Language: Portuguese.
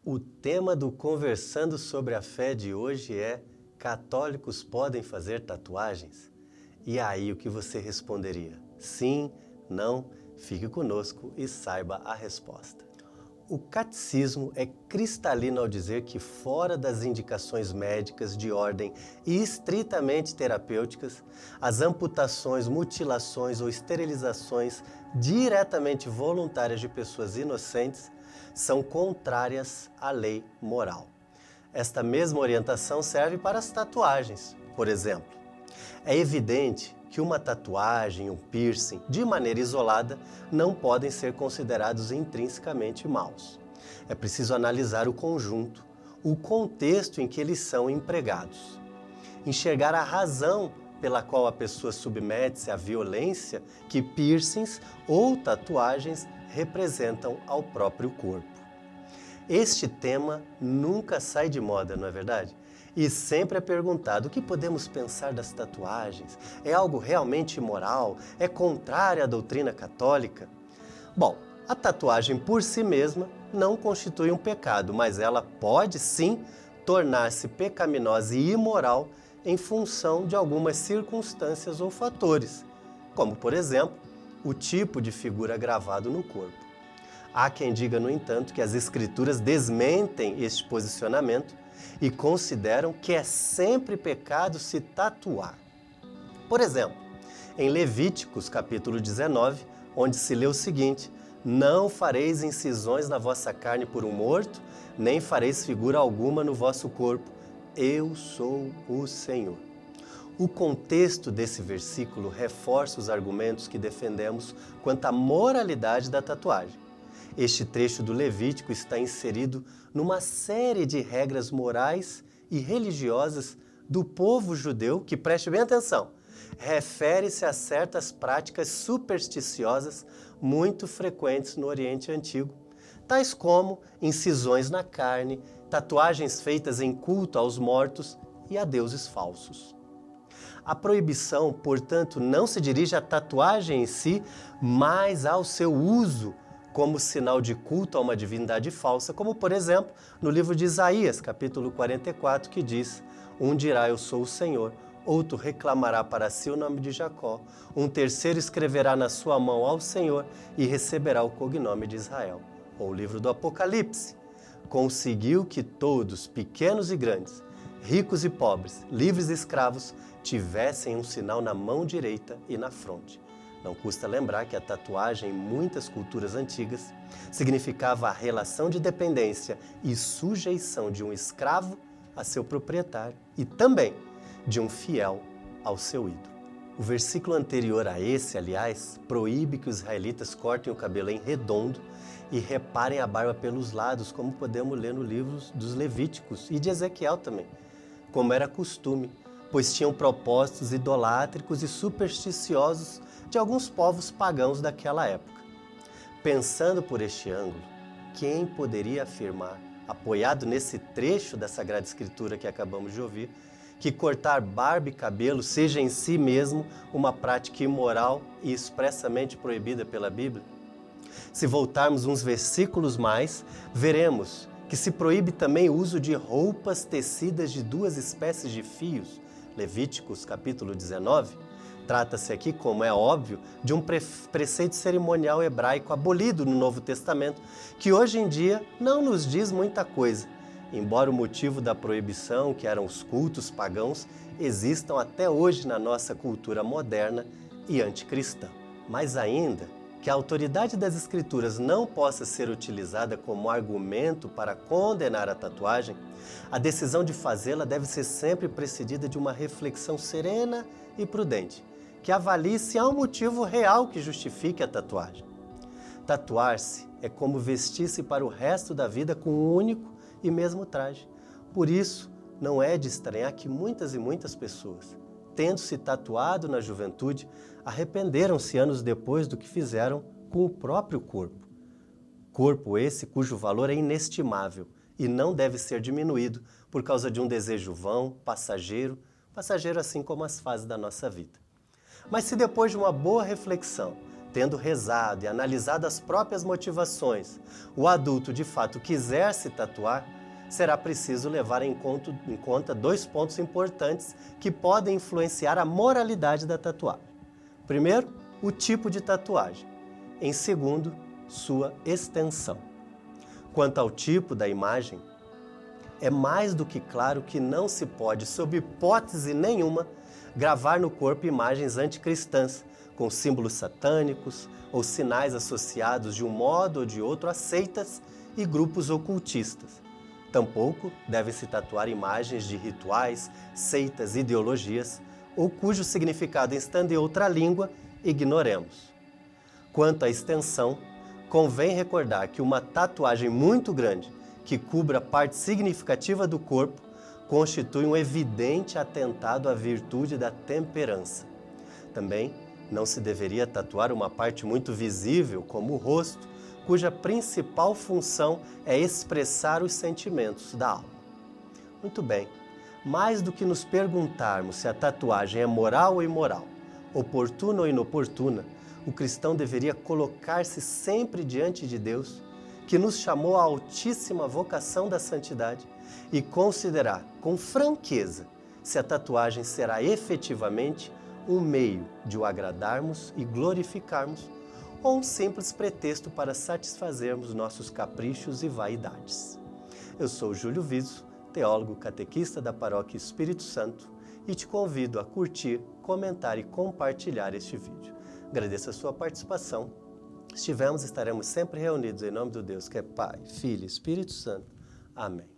O tema do Conversando sobre a Fé de hoje é: católicos podem fazer tatuagens? E aí, o que você responderia? Sim? Não? Fique conosco e saiba a resposta. O catecismo é cristalino ao dizer que, fora das indicações médicas de ordem e estritamente terapêuticas, as amputações, mutilações ou esterilizações diretamente voluntárias de pessoas inocentes são contrárias à lei moral. Esta mesma orientação serve para as tatuagens, por exemplo. É evidente que uma tatuagem, um piercing, de maneira isolada, não podem ser considerados intrinsecamente maus. É preciso analisar o conjunto, o contexto em que eles são empregados. Enxergar a razão pela qual a pessoa submete-se à violência que piercings ou tatuagens representam ao próprio corpo. Este tema nunca sai de moda, não é verdade? E sempre é perguntado: o que podemos pensar das tatuagens? É algo realmente imoral? É contrário à doutrina católica? Bom, a tatuagem por si mesma não constitui um pecado, mas ela pode sim tornar-se pecaminosa e imoral em função de algumas circunstâncias ou fatores, como, por exemplo, o tipo de figura gravado no corpo. Há quem diga, no entanto, que as Escrituras desmentem este posicionamento e consideram que é sempre pecado se tatuar. Por exemplo, em Levíticos capítulo 19, onde se lê o seguinte: não fareis incisões na vossa carne por um morto, nem fareis figura alguma no vosso corpo. Eu sou o Senhor. O contexto desse versículo reforça os argumentos que defendemos quanto à moralidade da tatuagem. Este trecho do Levítico está inserido numa série de regras morais e religiosas do povo judeu que, preste bem atenção, refere-se a certas práticas supersticiosas muito frequentes no Oriente Antigo, tais como incisões na carne, tatuagens feitas em culto aos mortos e a deuses falsos. A proibição, portanto, não se dirige à tatuagem em si, mas ao seu uso como sinal de culto a uma divindade falsa, como, por exemplo, no livro de Isaías, capítulo 44, que diz: um dirá, eu sou o Senhor, outro reclamará para si o nome de Jacó, um terceiro escreverá na sua mão ao Senhor e receberá o cognome de Israel. Ou o livro do Apocalipse: conseguiu que todos, pequenos e grandes, ricos e pobres, livres e escravos, tivessem um sinal na mão direita e na fronte. Não custa lembrar que a tatuagem, em muitas culturas antigas, significava a relação de dependência e sujeição de um escravo a seu proprietário e também de um fiel ao seu ídolo. O versículo anterior a esse, aliás, proíbe que os israelitas cortem o cabelo em redondo e reparem a barba pelos lados, como podemos ler no livro dos Levíticos e de Ezequiel também, como era costume, pois tinham propósitos idolátricos e supersticiosos de alguns povos pagãos daquela época. Pensando por este ângulo, quem poderia afirmar, apoiado nesse trecho da Sagrada Escritura que acabamos de ouvir, que cortar barba e cabelo seja em si mesmo uma prática imoral e expressamente proibida pela Bíblia? Se voltarmos uns versículos mais, veremos que se proíbe também o uso de roupas tecidas de duas espécies de fios. Levíticos capítulo 19. Trata-se aqui, como é óbvio, de um preceito cerimonial hebraico abolido no Novo Testamento, que hoje em dia não nos diz muita coisa, embora o motivo da proibição, que eram os cultos pagãos, existam até hoje na nossa cultura moderna e anticristã. Mas ainda que a autoridade das Escrituras não possa ser utilizada como argumento para condenar a tatuagem, a decisão de fazê-la deve ser sempre precedida de uma reflexão serena e prudente, que avalie se há um motivo real que justifique a tatuagem. Tatuar-se é como vestir-se para o resto da vida com um único e mesmo traje. Por isso, não é de estranhar que muitas e muitas pessoas, tendo se tatuado na juventude, arrependeram-se anos depois do que fizeram com o próprio corpo. Corpo esse cujo valor é inestimável e não deve ser diminuído por causa de um desejo vão, passageiro assim como as fases da nossa vida. Mas se depois de uma boa reflexão tendo rezado e analisado as próprias motivações, o adulto de fato quiser se tatuar, será preciso levar em conta 2 pontos importantes que podem influenciar a moralidade da tatuagem. Primeiro, o tipo de tatuagem. Em segundo, sua extensão. Quanto ao tipo da imagem, é mais do que claro que não se pode, sob hipótese nenhuma, gravar no corpo imagens anticristãs, com símbolos satânicos ou sinais associados de um modo ou de outro a seitas e grupos ocultistas. Tampouco deve-se tatuar imagens de rituais, seitas, ideologias, ou cujo significado, estando em outra língua, ignoremos. Quanto à extensão, convém recordar que uma tatuagem muito grande, que cubra parte significativa do corpo, constitui um evidente atentado à virtude da temperança. Também não se deveria tatuar uma parte muito visível, como o rosto, cuja principal função é expressar os sentimentos da alma. Muito bem, mais do que nos perguntarmos se a tatuagem é moral ou imoral, oportuna ou inoportuna, o cristão deveria colocar-se sempre diante de Deus, que nos chamou à altíssima vocação da santidade, e considerar com franqueza se a tatuagem será efetivamente um meio de o agradarmos e glorificarmos, ou um simples pretexto para satisfazermos nossos caprichos e vaidades. Eu sou Júlio Viso, teólogo catequista da Paróquia Espírito Santo, e te convido a curtir, comentar e compartilhar este vídeo. Agradeço a sua participação. Estaremos sempre reunidos em nome do Deus que é Pai, Filho e Espírito Santo. Amém.